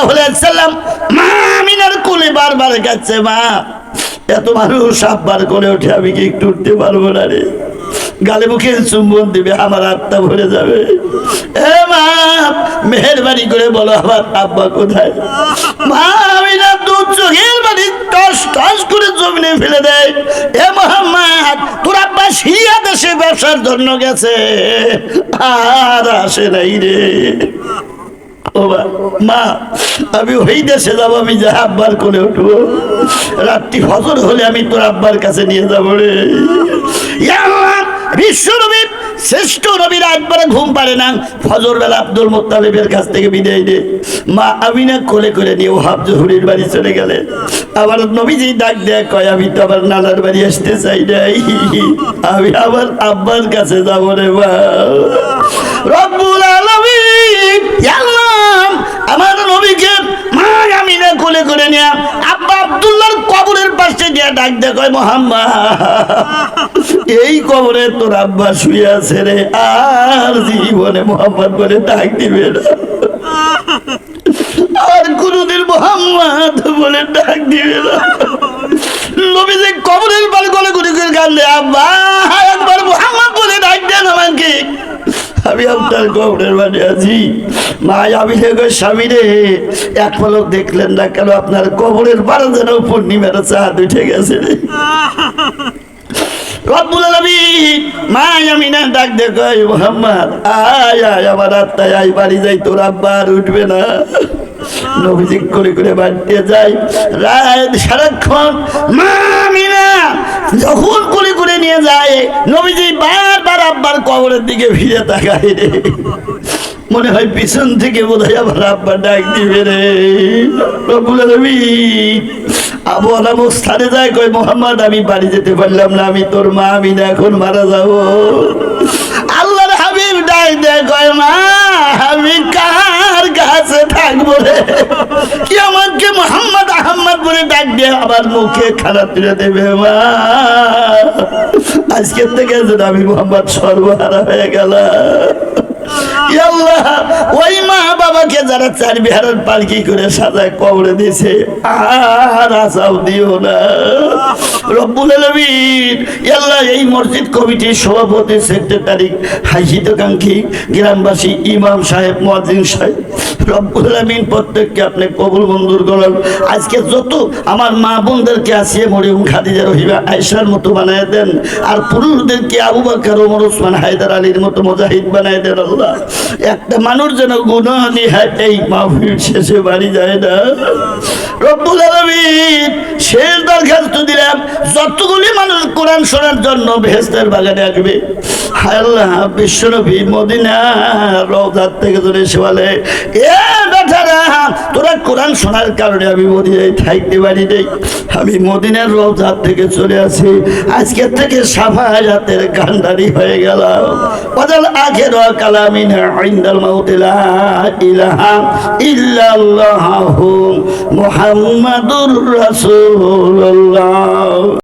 সাল্লাল্লাহু আলাইহি সাল্লাম মা আমিনার কোলে বারবার কাঁদছে, মা এত মানুষ আব্বার করে ওঠে, আমি কি একটু উঠতে পারবো না রে? গালে মুখে চুম্বন দিবে, আমার আত্মা ভরে যাবে। এ মা, মেহেরবানি করে বলো আমার আব্বা কোথায়? মা আমিনা দু চোখের বাড়ি টস টস করে জমিনে ফেলে দেয়। এ মোহাম্মদ, তোর আব্বা সিরিয়া দেশে ব্যবসার জন্য গেছে, আর আসে নাই রে। ও মা, আমি ওই দেশে যাবো, আমি যা আব্বার কোলে উঠবো, রাত্রি ফজর হলে আমি তোর আব্বার কাছে নিয়ে যাবো রে। বিশ্ব নবী শ্রেষ্ঠ নবীর একবারে ঘুম পারে না, ফজর বেলা আব্দুল মুত্তালিবের কাছ থেকে বিদায় দে, মা আমিনা কোলে করে নিয়ে ওহাব জহুরির বাড়ি চলে গেলে। আবার নবীজি ডাক দেয়, কয় আমি তো আবার নানার বাড়ি আসতে চাই নাই, আমি আবার আব্বার কাছে যাবো রে। মা রব্বুল আলামিন আমার নবীকে মা আমিনা কোলে করে নিয়ে আব্বা আব্দুল্লাহর কবরের পাশে গিয়ে ডাক দেয়, কয় মোহাম্মদ, এই কবরে তোর আব্বা শুয়ে আছে রে, আর জীবনে মোহাম্মদ বলে ডাক দিবে না, আর কোনদিন মোহাম্মদ বলে ডাক দিবে না। নবীজি কবরের পাল গলে গুলি করে কাঁদলে, আব্বা একবার মোহাম্মদ বলে ডাক দেন আমাকে, আমি আপনার কবরের বাড়ি আছি। মা আমি স্বামী রে, এক পলক দেখলেন না কেন? আপনার কবরের বাড়ি যেন পূর্ণিমার চাঁদ উঠে গেছে রে। রব্বুল আলামিন মা আমিনা ডাক দে, কয় মোহাম্মদ আয় আয়, আমার আত্মায় আয়, বাড়ি যাই, তোর আব্বা আর উঠবে না। নবীজি করে করে বাড়িতে যায়, রাত সারাক্ষণ মা আমিনা যখন করে করে নিয়ে যায়, নবীজি বারবার আব্বার কবরের দিকে ফিরে তাকায় রে, মনে হয় পিছন থেকে বোধহয় আবার আব্বা ডাক দিবে রে। রব্বুল আলামিন আবল অবস্থানে যায়, কয় মোহাম্মদ আমি বাড়ি যেতে পারলাম না, আমি তোর মা আমিনা এখন মারা যাবো। আল্লাহর হাবিব ডাক দেয়, কয় মা আমি কার কাছে থাকবো রে? কি আমাকে মোহাম্মদ আহম্মদ বলে ডাক দিয়ে আবার মুখে খারাপ তুলে দেবে? মা আজকের থেকে আমি মোহাম্মদ সর্বহারা হয়ে গেলাম। ওই মা বাবাকে যারা চার বিহারের পালকি করে সাজায় কবরে দিয়েছে, আর আসাও দিও না। রব্বুল আলামিন আল্লাহ এই মসজিদ কমিটির সভাপতি, সেক্রেটারি, হাসিতকাঙ্ক্ষী গ্রামবাসী, ইমাম সাহেব, মুয়াজ্জিন সাহেব, রব্বুল আলামিন প্রত্যেককে আপনি কবুল মঞ্জুর করুন। আজকে যত আমার মা বোনদেরকে আসিয়ে মরিয়ম, খাদিজা, রহিমা, আয়েশার মতো বানায় দেন, আর পুরুষদেরকে আবু বকর, ওমর, ওসমান, হায়দার আলীর মতো মুজাহিদ বানায় দেন। আল্লাহ একটা মানুষ যেন গুনাহ নিয়ে এই মাহফিল শেষে বাড়ি যায় না। রব্বুল আলামিন শেষ দরখাস্ত দিলাম, যতগুলি মানুষ কোরআন শোনার জন্য বেহেশতের বাগানে আসবে, হায় আল্লাহ বিশ্বনবী মদিনা রওজা থেকে ধরে এসে বলে, এ বেটারা তোরা কোরআন শোনার কারণে আমি মদিনায় থাকতে পারি নাই, আমি মদিনার রওজা থেকে চলে আসি, আজকে থেকে শাফায়াতের কান্ডারি হয়ে গেলাম। ওয়াজাল আখির কালামিনা ইনদাল মাউত লা ইলাহা ইল্লাল্লাহু মুহাম্মাদুর রাসূলুল্লাহ।